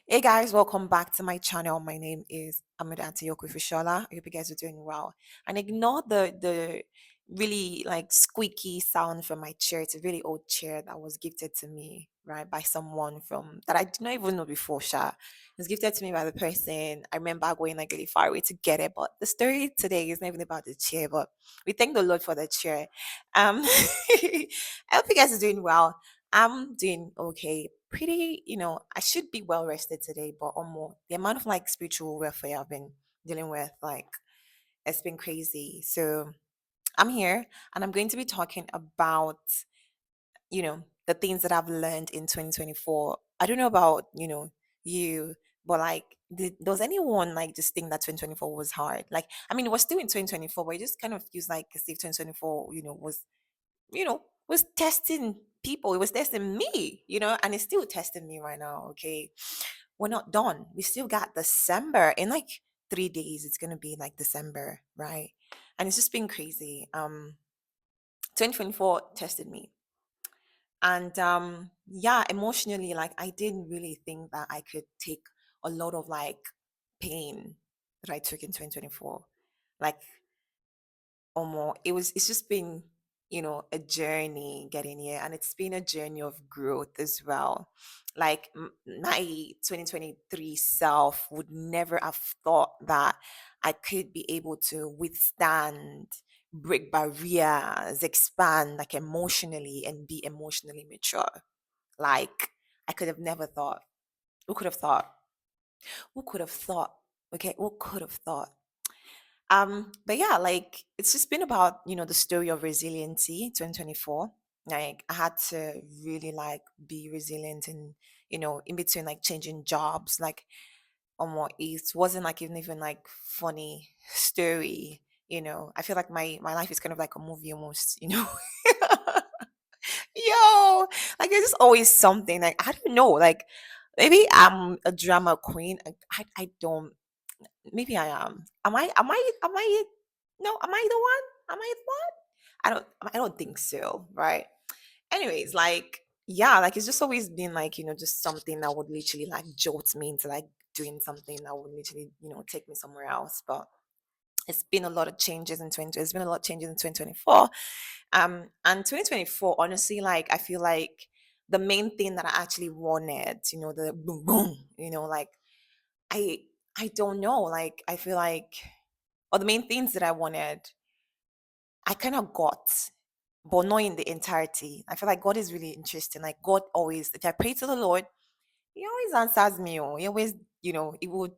Hey guys, welcome back to my channel. My name is Amida Antioku Fishola. I hope you guys are doing well. And ignore the really like squeaky sound from my chair. It's a really old chair that was gifted to me, right, by someone from that I did not even know before. Sha. It was gifted to me by the person. I remember going like really far away to get it. But the story today is not even about the chair, but we thank the Lord for the chair. I hope you guys are doing well. I'm doing okay. Pretty, I should be well rested today, but more the amount of like spiritual warfare I've been dealing with, like it's been crazy. So I'm here and I'm going to be talking about, the things that I've learned in 2024. I don't know about, you, but like does anyone like just think that 2024 was hard? Like, I mean, it was still in 2024, but it just kind of feels like as if 2024, was testing people. It was testing me, and it's still testing me right now. Okay. We're not done. We still got December. In like 3 days, it's gonna be like December, right? And it's just been crazy. 2024 tested me. And yeah, emotionally, like I didn't really think that I could take a lot of like pain that I took in 2024. Like or more. It's just been, a journey getting here, and it's been a journey of growth as well. Like my 2023 self would never have thought that I could be able to withstand, break barriers, expand like emotionally and be emotionally mature. Like I could have never thought. Who could have thought? Who could have thought? Okay, who could have thought? But yeah, like it's just been about, the story of resiliency 2024. Like I had to really like be resilient and, in between like changing jobs, like on what it wasn't like even like funny story, I feel like my life is kind of like a movie almost. Yo, like there's just always something. Like I don't know, like maybe I'm a drama queen. I don't maybe I am. Am I no, am I the one? Am I the one? I don't think so, right? Anyways, like yeah, like it's just always been like, just something that would literally like jolt me into like doing something that would literally, take me somewhere else. But it's been a lot of changes in 20 it's been a lot of changes in 2024. And 2024, honestly, like I feel like the main thing that I actually wanted, the boom boom, like I I don't know. Like I feel like or the main things that I wanted, I kind of got, but not in the entirety. I feel like God is really interesting. Like God always, if I pray to the Lord, He always answers me. Oh, He always, He would,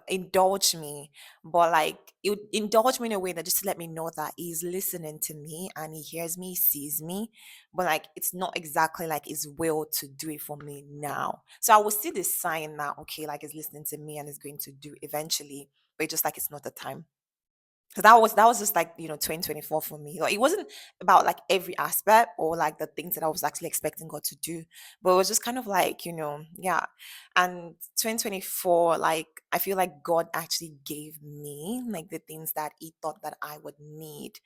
indulge me. But like He would indulge me in a way that just to let me know that He's listening to me and He hears me, sees me. But like it's not exactly like His will to do it for me now. So I will see the sign that okay, like He's listening to me and is going to do eventually, but it's just like it's not the time. So that was just like 2024 for me. Like it wasn't about like every aspect or like the things that I was actually expecting God to do, but it was just kind of like yeah. And 2024, like I feel like God actually gave me like the things that He thought that I would need,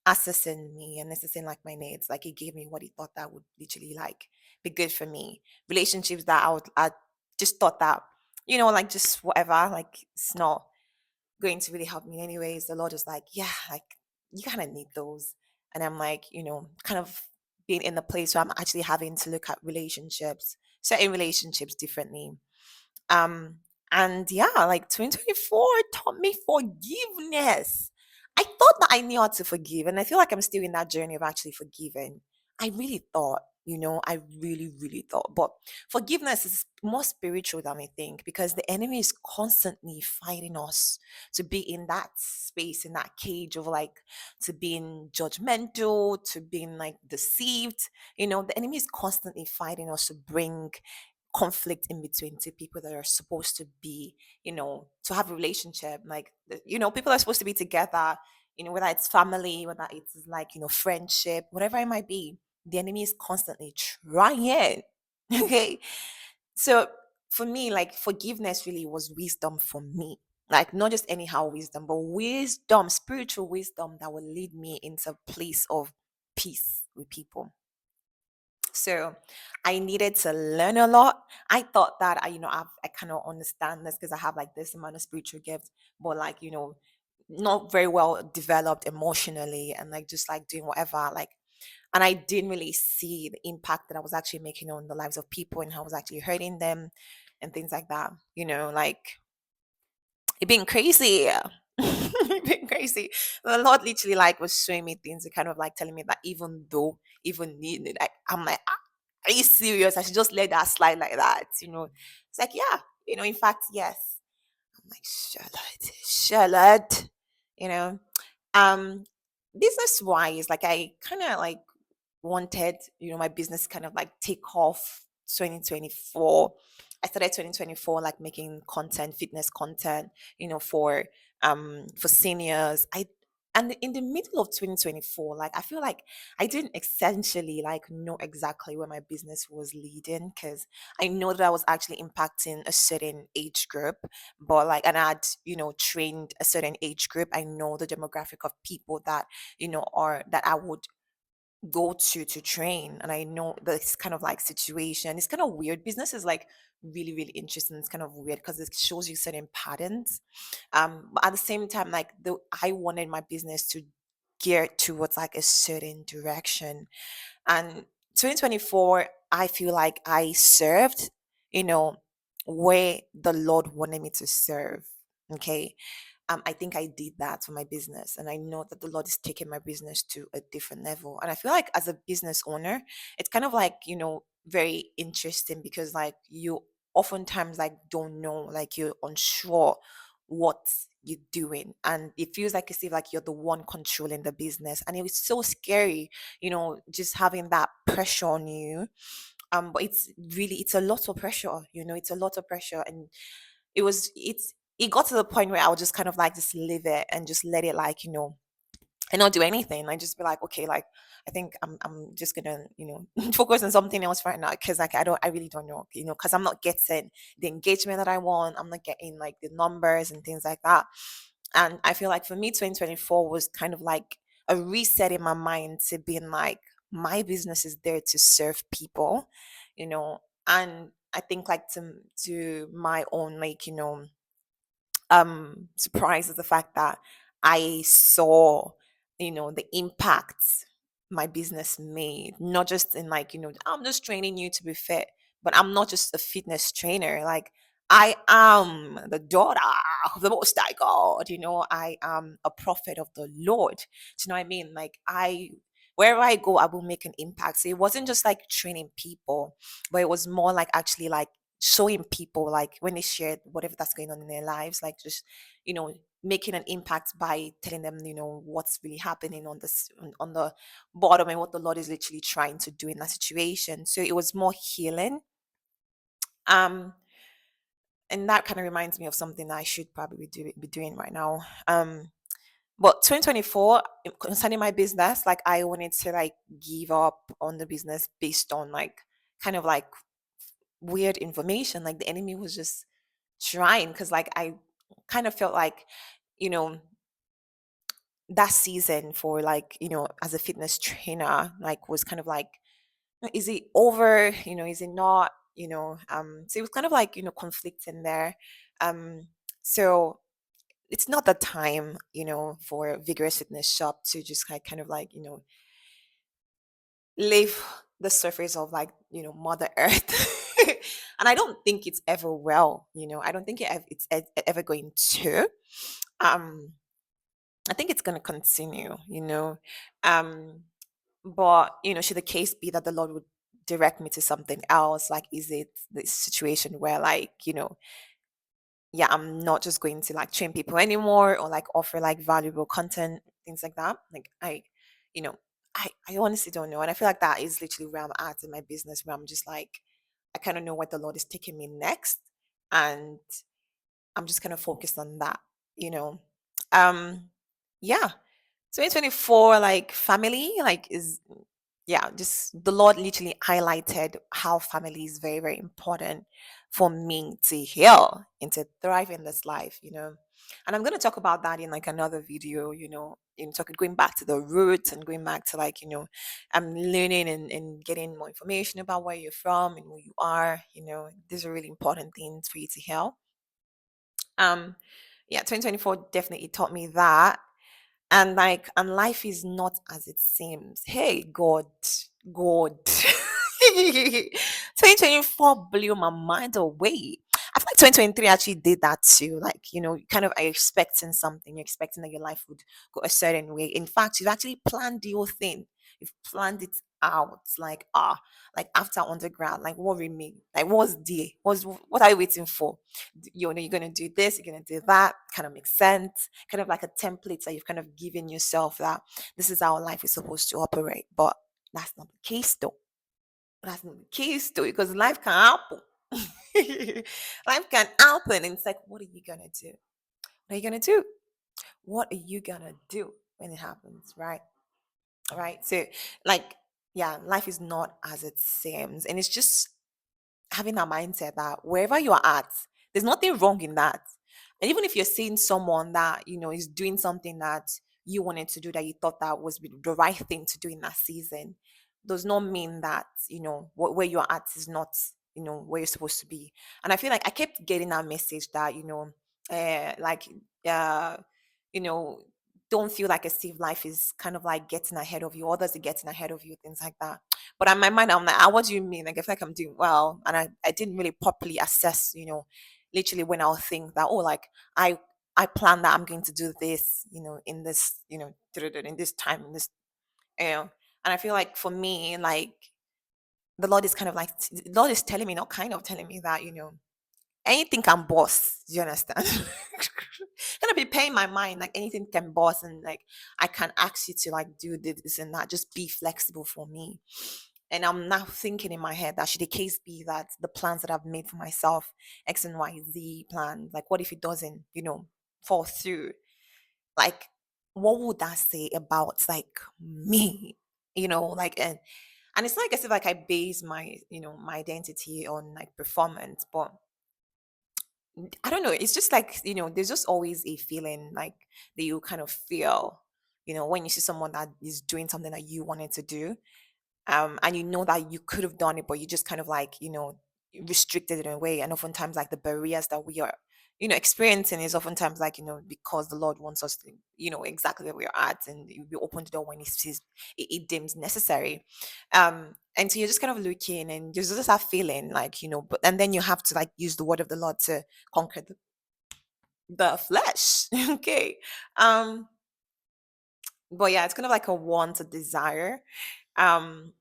assessing me and assessing like my needs. Like He gave me what He thought that would literally like be good for me. Relationships that I just thought that like just whatever, like it's not going to really help me anyways. The Lord was like, yeah, like you kind of need those. And I'm like, kind of being in the place where I'm actually having to look at relationships, certain relationships differently. Um, and yeah, like 2024 taught me forgiveness. I thought that I knew how to forgive, and I feel like I'm still in that journey of actually forgiving. I really thought, I really, really thought. But forgiveness is more spiritual than we think because the enemy is constantly fighting us to be in that space, in that cage of like to being judgmental, to being like deceived. The enemy is constantly fighting us to bring conflict in between two people that are supposed to be, to have a relationship. Like, people are supposed to be together, whether it's family, whether it's like, friendship, whatever it might be. The enemy is constantly trying. Okay. So for me, like forgiveness really was wisdom for me. Like not just anyhow wisdom, but wisdom, spiritual wisdom that will lead me into a place of peace with people. So I needed to learn a lot. I thought that I cannot understand this because I have like this amount of spiritual gifts, but like, not very well developed emotionally and like just like doing whatever. Like, and I didn't really see the impact that I was actually making on the lives of people and how I was actually hurting them and things like that. Like it been crazy. It been crazy. The Lord literally like was showing me things and kind of like telling me that even though, even need like I'm like, are you serious? I should just let that slide like that. It's like, yeah, in fact, yes. I'm like, Charlotte, you know. Um, business wise, like I kind of like wanted, my business kind of like take off 2024. I started 2024 like making content, fitness content, for seniors. And in the middle of 2024, like I feel like I didn't essentially like know exactly where my business was leading because I know that I was actually impacting a certain age group, but like and I had, trained a certain age group. I know the demographic of people that, are that I would go to train, and I know this kind of like situation. It's kind of weird. Business is like really really interesting. It's kind of weird because it shows you certain patterns, but at the same time, like I wanted my business to gear towards like a certain direction. And 2024, I feel like I served, you know where the Lord wanted me to serve. Okay. I think I did that for my business, and I know that the Lord is taking my business to a different level. And I feel like as a business owner, it's kind of like, very interesting because like you oftentimes like don't know, like you're unsure what you're doing, and it feels like as if like you're the one controlling the business, and it was so scary, just having that pressure on you. But it's a lot of pressure, it's a lot of pressure. And it got to the point where I would just kind of like just leave it and just let it like, and not do anything. I just be like, okay, like I think I'm just gonna, focus on something else right now because like I really don't know, because I'm not getting the engagement that I want. I'm not getting like the numbers and things like that. And I feel like for me, 2024 was kind of like a reset in my mind to being like, my business is there to serve people, you know, and I think like to my own like, surprised at the fact that I saw, the impact my business made, not just in like, I'm just training you to be fit, but I'm not just a fitness trainer. Like I am the daughter of the Most High God, I am a prophet of the Lord. Do you know what I mean? Like wherever I go, I will make an impact. So it wasn't just like training people, but it was more like actually like showing people like when they share whatever that's going on in their lives, like just making an impact by telling them what's really happening on this on the bottom, and what the Lord is literally trying to do in that situation. So it was more healing. um and that kind of reminds me of something that I should probably be doing right now. But 2024, concerning my business, like I wanted to like give up on the business based on like kind of like weird information. Like the enemy was just trying, because like I kind of felt like, you know that season for like, as a fitness trainer, like was kind of like, is it over, is it not, so it was kind of like, conflicting there. So it's not the time, for Vigorous Fitness Shop to just like kind of like, leave the surface of like, Mother Earth. And I don't think it's ever I don't think it's ever going to. um I think it's going to continue, um but should the case be that the Lord would direct me to something else, like is it the situation where like, yeah, I'm not just going to like train people anymore or like offer like valuable content, things like that. Like you know, I honestly don't know. And I feel like that is literally where I'm at in my business, where I'm just like, I kind of know where the Lord is taking me next. And I'm just kind of focused on that, you know. Yeah. 2024, like family, like is yeah, just the Lord literally highlighted how family is very, very important for me to heal and to thrive in this life, And I'm going to talk about that in like another video, talking going back to the roots and going back to like, I'm learning and getting more information about where you're from and who you are. These are really important things for you to heal. Um, yeah, 2024 definitely taught me that. And like, and life is not as it seems. Hey, God. 2024 blew my mind away. I feel like 2023 actually did that too. Like, you kind of are expecting something. You're expecting that your life would go a certain way. In fact, you've actually planned the whole thing. You've planned it out. Like after undergrad, like what remain? Like what's there? What are you waiting for? You're gonna do this, you're gonna do that. Kind of makes sense. Kind of like a template that you've kind of given yourself that this is how life is supposed to operate. But that's not the case though. That's not the case though, because life can happen. Life can happen. And it's like, what are you gonna do? What are you gonna do? What are you gonna do when it happens? Right. So like, yeah, life is not as it seems. And it's just having that mindset that wherever you are at, there's nothing wrong in that. And even if you're seeing someone that, is doing something that you wanted to do that you thought that was the right thing to do in that season, does not mean that, where you're at is not, where you're supposed to be. And I feel like I kept getting that message that, like, uh, you know, don't feel like as if life is kind of like getting ahead of you, others are getting ahead of you, things like that. But in my mind, I'm like, what do you mean? Like, I feel like I'm doing well. And I didn't really properly assess, literally when I'll think that, oh, like I I plan that I'm going to do this, in this, in this time, in this, you know. And I feel like for me, like the Lord is kind of like the Lord is telling me, not kind of telling me that, anything can boss. Do you understand? Gonna be paying my mind, like anything can boss, and like I can ask you to like do this and that. Just be flexible for me. And I'm now thinking in my head that should the case be that the plans that I've made for myself, X and Y, Z plan, like what if it doesn't, fall through? Like, what would that say about like me? Like and it's not like as if like I base my, my identity on like performance, but I don't know. It's just like, there's just always a feeling like that you kind of feel, when you see someone that is doing something that you wanted to do, and you know that you could have done it, but you just kind of like, restricted it in a way. And oftentimes, like the barriers that we are, experiencing is oftentimes like, because the Lord wants us to, exactly where we're at, and we open the door when He sees it deems necessary. And so you're just kind of looking, and there's just that feeling like, but and then you have to like use the word of the Lord to conquer the flesh. Okay. Um, but yeah, it's kind of like a want, a desire. Um,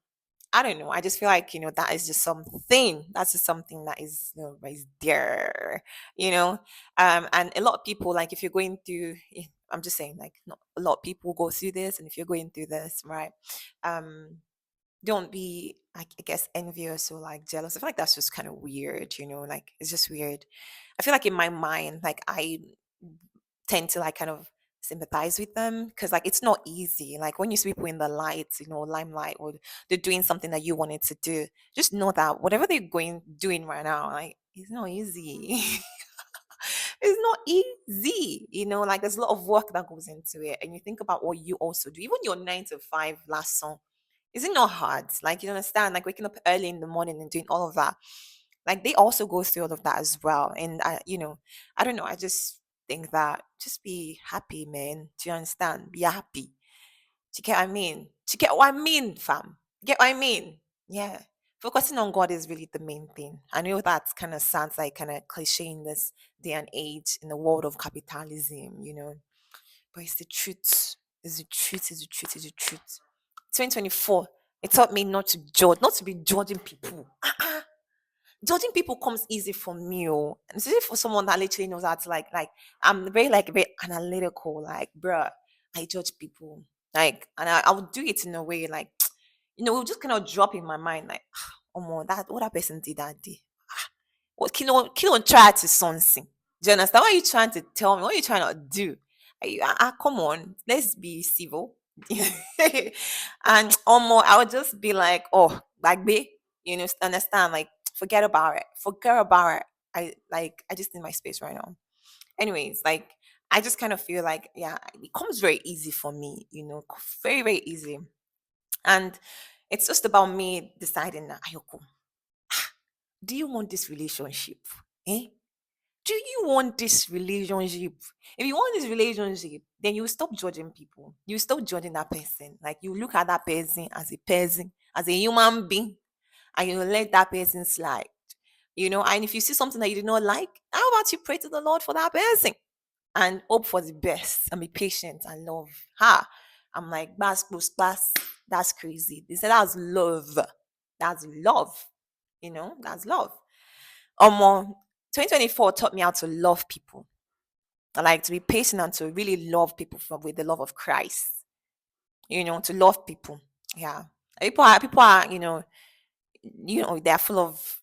I don't know. I just feel like, that is just something. That's just something that is, is there, you know. And a lot of people, like if you're going through, I'm just saying, like not a lot of people go through this, and if you're going through this, right, um, don't be, I guess, envious or like jealous. I feel like that's just kind of weird, like it's just weird. I feel like in my mind, like I tend to like kind of sympathize with them because like it's not easy. Like when you see people in the light, limelight, or they're doing something that you wanted to do, just know that whatever they're going doing right now, like it's not easy. It's not easy, like there's a lot of work that goes into it. And you think about what you also do, even your 9 to 5 last song. Is it not hard? Like you understand, like waking up early in the morning and doing all of that. Like they also go through all of that as well. And I don't know. I just think that just be happy, man. Do you understand? Be happy. Do you get what I mean? Do you get what I mean, fam? Get what I mean? Yeah. Focusing on God is really the main thing. I know that kind of sounds like kind of cliche in this day and age in the world of capitalism, but it's the truth. It's the truth. It's the truth. It's the truth. 2024, it taught me not to judge, not to be judging people. Judging people comes easy for me, oh. And it's easy for someone that literally knows how to like I'm very analytical, like bruh. I judge people. Like and I would do it in a way like it would just kind of drop in my mind like oh my that what that person did that day. What kilo try to something. Do you understand? What are you trying to tell me? What are you trying to do? Come on, let's be civil. And almost I would just be like, oh, like be, understand? Like forget about it. Forget about it. I just need my space right now. Anyways, like I just kind of feel like, yeah, it comes very easy for me, very, very easy. And it's just about me deciding that, Ayoko, do you want this relationship? Eh? Do you want this relationship? If you want this relationship, then you stop judging people. You stop judging that person. Like you look at that person, as a human being, and you let that person slide. And if you see something that you do not like, how about you pray to the Lord for that person and hope for the best and be patient and love? Ha! I'm like, bass, close, class. That's crazy. They said that's love. That's love. That's love. 2024 taught me how to love people. I like to be patient and to really love people with the love of Christ. To love people. Yeah. People are, they're full of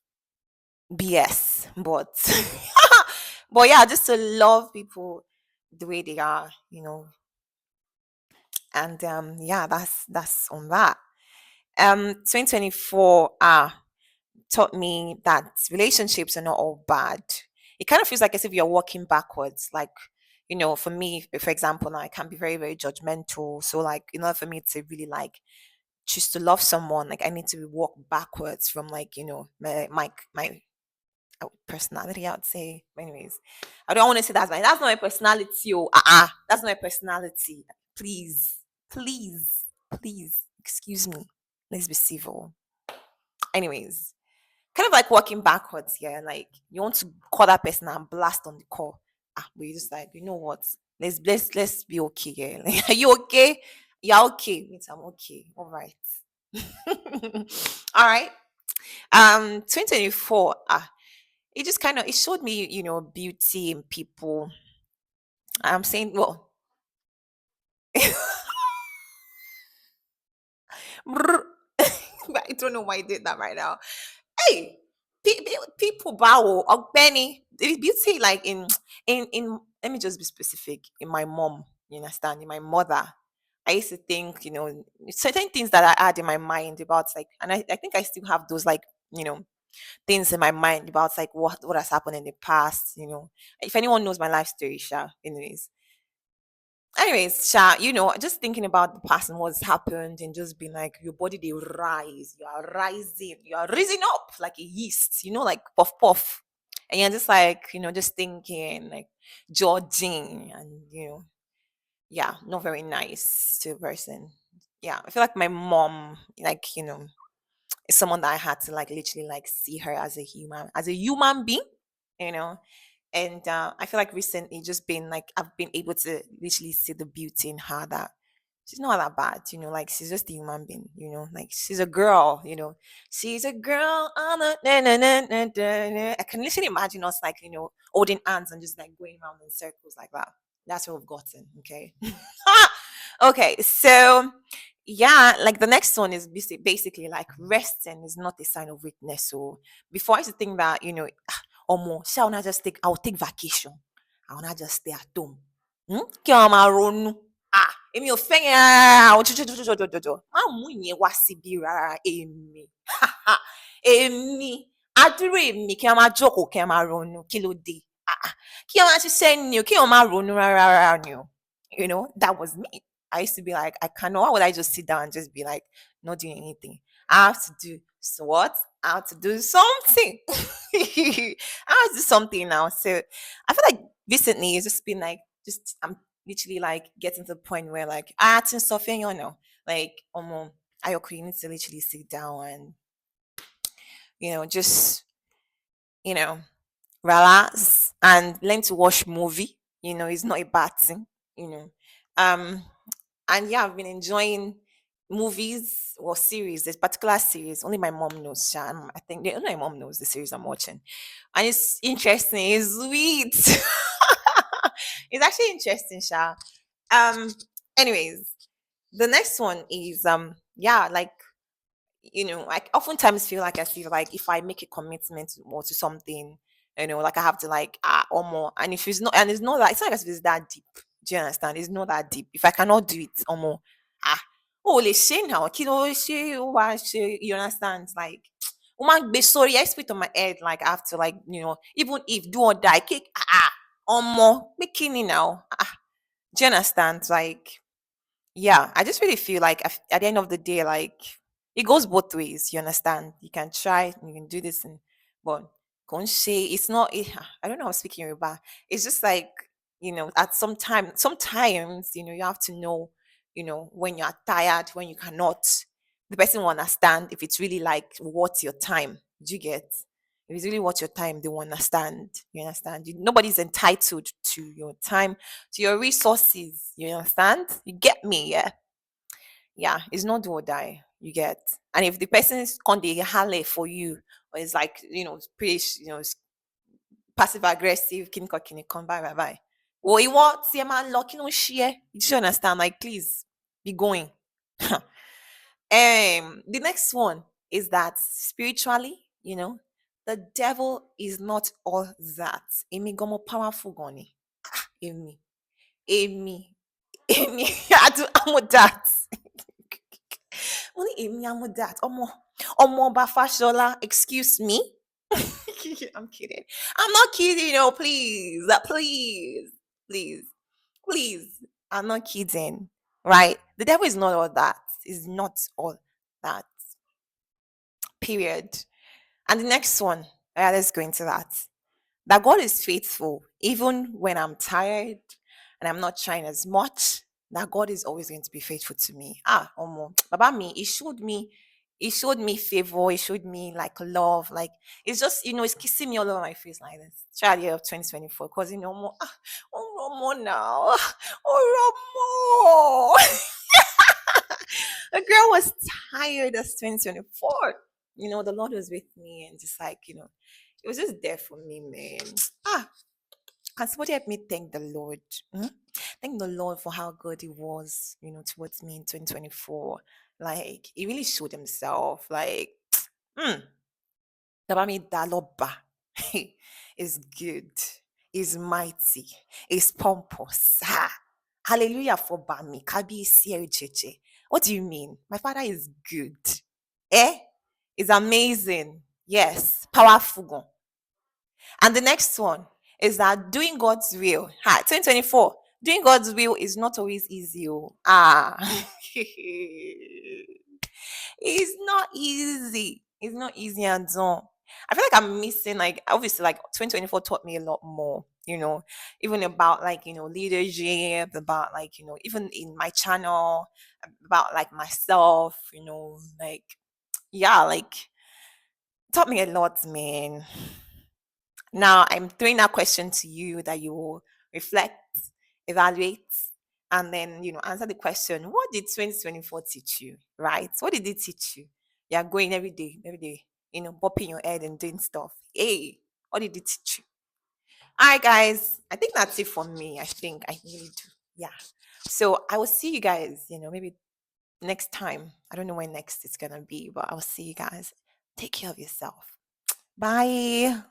BS, but but yeah, just to love people the way they are, and yeah, that's on that. 2024 taught me that relationships are not all bad. It kind of feels like as if you're walking backwards. Like, for me, for example, now I can be very, very judgmental. So, like, in order for me to really like choose to love someone, like I need to walk backwards from like, my personality, I would say. Anyways, I don't want to say that's not my personality. Oh, that's not my personality. Please, please, please, excuse me. Let's be civil. Anyways, kind of like walking backwards here. Like you want to call that person and blast on the call. But you just like, you know what? Let's be okay here. Like, are you okay? You're okay. Means I'm okay. All right. All right. 2024. It just kind of it showed me, beauty in people. I'm saying, well, I don't know why I did that right now. Hey, people bow or Benny. Beauty like in let me just be specific. In my mom, you understand? In my mother, I used to think, certain things that I had in my mind about like, and I think I still have those like, things in my mind about like what has happened in the past. If anyone knows my life story, Sha. Anyways, Sha, just thinking about the past and what's happened and just being like your body they rise, you are rising up like a yeast, like puff puff. And you're just like, just thinking, like judging and yeah, not very nice to a person. Yeah. I feel like my mom, like, is someone that I had to like literally like see her as a human being, you know. And I feel like recently just been like I've been able to literally see the beauty in her that she's not that bad, like she's just a human being, like she's a girl, she's a girl on a I can literally imagine us like, holding hands and just like going around in circles like that. That's what we've gotten. Okay. Okay, so yeah, like the next one is basically like resting is not a sign of weakness. So before I used to think that, or more, shall I just I'll take vacation. I will not just stay at home. Kí wọ́n máa ronú. Èmi ò fẹ́ yẹn rárá o. Jọjọjọjọjọjọ. Má mú ìyẹn wá síbí rárá. Èmi. Èmi. Adúrú èmi kí wọ́n máa jókòó kí wọ́n máa ronú. Kí ló dé? Kí wọ́n máa ṣiṣẹ́ ni o. Kí wọ́n máa ronú rárá ni o. That was me. I used to be like, I cannot. Why would I just sit down and just be like, not doing anything? I have to do so what? I have to do something. I have to do something now. So I feel like recently it's just been like, I'm literally like getting to the point where like, I had to suffer, like, I okay, you need to literally sit down and, just, you know, relax and learn to watch movie. It's not a bad thing, you know. Um and yeah, I've been enjoying movies or series. There's particular series only my mom knows, Sha, and I think only my mom knows the series I'm watching, and it's interesting. It's sweet. It's actually interesting, Sha. Um. Anyways, the next one is yeah, like I oftentimes feel like I feel like if I make a commitment or to something, like I have to like or more. And if it's not that it's not as if it's that deep. Do you understand? It's not that deep. If I cannot do it or more, ah, oh, let's say now, kiddo, you understand? Like Woman be sorry, I spit on my head like I have to like, even if do or die, kick more bikini now. Do you understand? Like, yeah, I just really feel like at the end of the day, like it goes both ways. You understand? You can try, you can do this, but don't say it's not. I don't know how I'm speaking Yoruba. It's just like at sometimes you have to know, when you're tired, when you cannot. The person will understand if it's really like worth your time. Do you get? If it's really worth your time, they will understand. You understand? Nobody's entitled to your time, to your resources. You understand? You get me? Yeah, yeah. It's not do or die. You get. And if the person is on the hale for you, or it's like pretty, passive aggressive, kini come bye bye. Well, you want see a man locking on share. You should understand. Like, please be going. The next one is that spiritually, the devil is not all that. Emi gomo powerful goni. Emi, Emi, Emi. I'm that. Only Emi, I'm that. Omo Bafashola. Excuse me. I'm kidding. I'm not kidding. Please, please, please. I'm not kidding. Right? The devil is not all that. Is not all that. Period. And the next one, let's go into that. That God is faithful, even when I'm tired and I'm not trying as much. That God is always going to be faithful to me. Omo, about me, He showed me favor. He showed me like love. Like it's just, it's kissing me all over my face like this. Try the year of 2024, because oh Romo now, oh Romo. The girl was tired as 2024. The Lord was with me and just like, it was just there for me, man. Can somebody help me thank the Lord? Thank the Lord for how good He was, towards me in 2024. Like, He really showed Himself. Like, mm, Dabami Daloba is good, is mighty, is pompous. Hallelujah for Bami. Kabi Jeje. What do you mean? My father is good. Eh? Is amazing. Yes. Powerful. And the next one is that doing God's will. 2024. Doing God's will is not always easy. It's not easy. It's not easy and all. I feel like I'm missing, like, obviously, like 2024 taught me a lot more, even about like, leadership, about like, even in my channel, about like myself, like, yeah, like, taught me a lot, man. Now I'm throwing that question to you that you will reflect, evaluate, and then answer the question: what did 2024 teach you? Right? What did it teach you? You're going every day, bopping your head and doing stuff. Hey, what did it teach you? All right, guys. I think that's it for me. I think I really do. Yeah. So I will see you guys, maybe next time. I don't know when next it's gonna be, but I will see you guys. Take care of yourself. Bye.